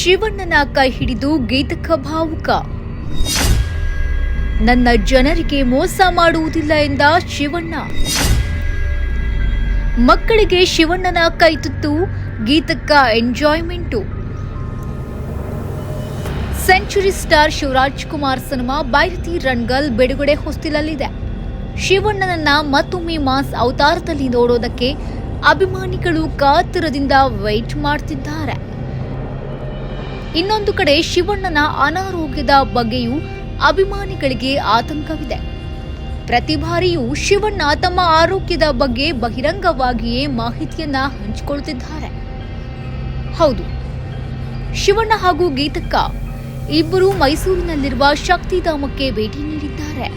ಶಿವಣ್ಣನ ಕೈ ಹಿಡಿದು ಗೀತಕ್ಕ ಭಾವುಕ. ನನ್ನ ಜನರಿಗೆ ಮೋಸ ಮಾಡುವುದಿಲ್ಲ ಎಂದ ಶಿವಣ್ಣ. ಮಕ್ಕಳಿಗೆ ಶಿವಣ್ಣನ ಕೈ ತುತ್ತು, ಗೀತಕ್ಕ enjoyment. Century star Shivaraj Kumar cinema Bhairathi Ranagal ಬಿಡುಗಡೆ ಹೊಸ್ತಿಲಲ್ಲಿದೆ. ಶಿವಣ್ಣನನ್ನ ಮತ್ತೊಮ್ಮೆ ಮಾಸ್ ಅವತಾರದಲ್ಲಿ ನೋಡೋದಕ್ಕೆ ಅಭಿಮಾನಿಗಳು ಕಾತರದಿಂದ ವೇಟ್ ಮಾಡ್ತಿದ್ದಾರೆ. ಇನ್ನೊಂದು ಕಡೆ ಶಿವಣ್ಣನ ಅನಾರೋಗ್ಯದ ಬಗ್ಗೆಯೂ ಅಭಿಮಾನಿಗಳಿಗೆ ಆತಂಕವಿದೆ. ಪ್ರತಿ ಬಾರಿಯೂ ಶಿವಣ್ಣ ತಮ್ಮ ಆರೋಗ್ಯದ ಬಗ್ಗೆ ಬಹಿರಂಗವಾಗಿಯೇ ಮಾಹಿತಿಯನ್ನ ಹಂಚಿಕೊಳ್ಳುತ್ತಿದ್ದಾರೆ. ಹೌದು, ಶಿವಣ್ಣ ಹಾಗೂ ಗೀತಕ್ಕ ಇಬ್ಬರು ಮೈಸೂರಿನಲ್ಲಿರುವ ಶಕ್ತಿಧಾಮಕ್ಕೆ ಭೇಟಿ ನೀಡಿದ್ದಾರೆ.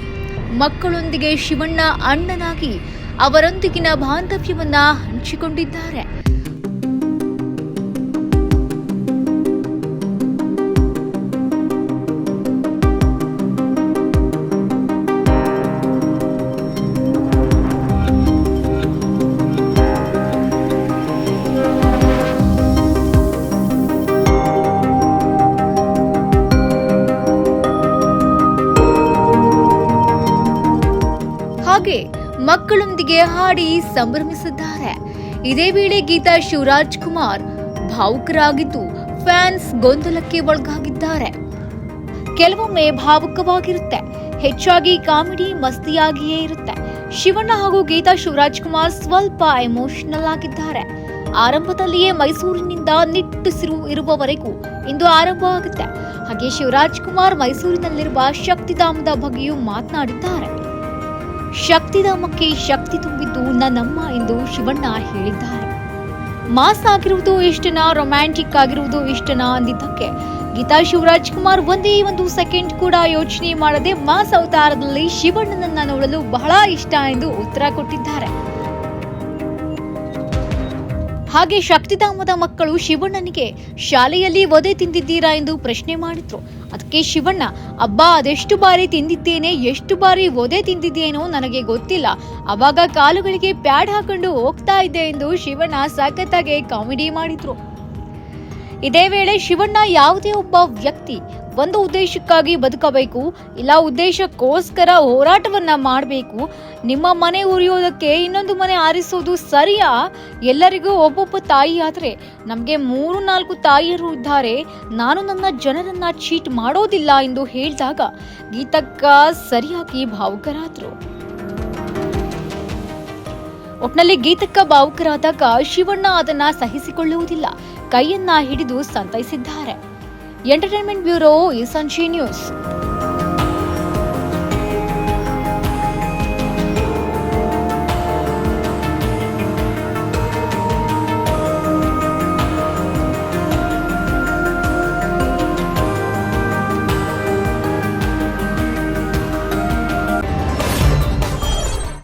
ಮಕ್ಕಳೊಂದಿಗೆ ಶಿವಣ್ಣ ಅಣ್ಣನಾಗಿ ಅವರೊಂದಿಗಿನ ಬಾಂಧವ್ಯವನ್ನ ಹಂಚಿಕೊಂಡಿದ್ದಾರೆ. ಹಾಗೆ ಮಕ್ಕಳೊಂದಿಗೆ ಹಾಡಿ ಸಂಭ್ರಮಿಸಿದ್ದಾರೆ. ಇದೇ ವೇಳೆ ಗೀತಾ ಶಿವರಾಜ್ ಕುಮಾರ್ ಭಾವುಕರಾಗಿದ್ದು ಫ್ಯಾನ್ಸ್ ಗೊಂದಲಕ್ಕೆ ಒಳಗಾಗಿದ್ದಾರೆ. ಕೆಲವೊಮ್ಮೆ ಭಾವುಕವಾಗಿರುತ್ತೆ, ಹೆಚ್ಚಾಗಿ ಕಾಮಿಡಿ ಮಸ್ತಿಯಾಗಿಯೇ ಇರುತ್ತೆ. ಶಿವಣ್ಣ ಹಾಗೂ ಗೀತಾ ಶಿವರಾಜ್ ಕುಮಾರ್ ಸ್ವಲ್ಪ ಎಮೋಷನಲ್ ಆಗಿದ್ದಾರೆ. ಆರಂಭದಲ್ಲಿಯೇ ಮೈಸೂರಿನಿಂದ ನಿಟ್ಟುಸಿರು ಇರುವವರೆಗೂ ಇಂದು ಆರಂಭ ಆಗುತ್ತೆ. ಹಾಗೆ ಶಿವರಾಜ್ ಕುಮಾರ್ ಮೈಸೂರಿನಲ್ಲಿರುವ ಶಕ್ತಿಧಾಮದ ಬಗ್ಗೆಯೂ ಮಾತನಾಡಿದ್ದಾರೆ. ಶಕ್ತಿಧಾಮಕ್ಕೆ ಶಕ್ತಿ ತುಂಬಿದ್ದು ನನ್ನಮ್ಮ ಎಂದು ಶಿವಣ್ಣ ಹೇಳಿದ್ದಾರೆ. ಮಾಸ್ ಆಗಿರುವುದು ಇಷ್ಟನಾ, ರೊಮ್ಯಾಂಟಿಕ್ ಆಗಿರುವುದು ಇಷ್ಟನಾ ಅಂದಿದ್ದಕ್ಕೆ ಗೀತಾ ಶಿವರಾಜ್ ಕುಮಾರ್ ಒಂದೇ ಒಂದು ಸೆಕೆಂಡ್ ಕೂಡ ಯೋಚನೆ ಮಾಡದೆ ಮಾಸ್ ಅವತಾರದಲ್ಲಿ ಶಿವಣ್ಣನನ್ನ ನೋಡಲು ಬಹಳ ಇಷ್ಟ ಎಂದು ಉತ್ತರ ಕೊಟ್ಟಿದ್ದಾರೆ. ಹಾಗೆ ಶಕ್ತಿಧಾಮದ ಮಕ್ಕಳು ಶಿವಣ್ಣನಿಗೆ ಶಾಲೆಯಲ್ಲಿ ಒದೆ ತಿಂದಿದ್ದೀರಾ ಎಂದು ಪ್ರಶ್ನೆ ಮಾಡಿದ್ರು. ಅದಕ್ಕೆ ಶಿವಣ್ಣ, ಅಬ್ಬಾ ಅದೆಷ್ಟು ಬಾರಿ ತಿಂದಿದ್ದೇನೆ, ಎಷ್ಟು ಬಾರಿ ಒದೆ ತಿಂದಿದ್ದೇನೋ ನನಗೆ ಗೊತ್ತಿಲ್ಲ, ಅವಾಗ ಕಾಲುಗಳಿಗೆ ಪ್ಯಾಡ್ ಹಾಕೊಂಡು ಹೋಗ್ತಾ ಇದ್ದೆ ಎಂದು ಶಿವಣ್ಣ ಸಖತ್ತಾಗಿ ಕಾಮಿಡಿ ಮಾಡಿದ್ರು. ಇದೇ ವೇಳೆ ಶಿವಣ್ಣ, ಯಾವುದೇ ಒಬ್ಬ ವ್ಯಕ್ತಿ ಒಂದು ಉದ್ದೇಶಕ್ಕಾಗಿ ಬದುಕಬೇಕು, ಇಲ್ಲ ಉದ್ದೇಶಕ್ಕೋಸ್ಕರ ಹೋರಾಟವನ್ನ ಮಾಡಬೇಕು. ನಿಮ್ಮ ಮನೆ ಉರಿಯೋದಕ್ಕೆ ಇನ್ನೊಂದು ಮನೆ ಆರಿಸೋದು ಸರಿಯಾ? ಎಲ್ಲರಿಗೂ ಒಬ್ಬೊಬ್ಬ ತಾಯಿ ಆದ್ರೆ ನಮಗೆ 3-4 ತಾಯಿಯರು ಇದ್ದಾರೆ. ನಾನು ನನ್ನ ಜನರನ್ನ ಚೀಟ್ ಮಾಡೋದಿಲ್ಲ ಎಂದು ಹೇಳಿದಾಗ ಗೀತಕ್ಕ ಸರಿಯಾಗಿ ಭಾವುಕರಾದ್ರು. ಒಟ್ನಲ್ಲಿ ಗೀತಕ್ಕ ಭಾವುಕರಾದಾಗ ಶಿವಣ್ಣ ಅದನ್ನ ಸಹಿಸಿಕೊಳ್ಳುವುದಿಲ್ಲ, ಕೈಯನ್ನ ಹಿಡಿದು ಸಂತೈಸಿದ್ದಾರೆ. ಎಂಟರ್ಟೈನ್ಮೆಂಟ್ ಬ್ಯೂರೋ, ಈ ಸಂಚಿ ನ್ಯೂಸ್.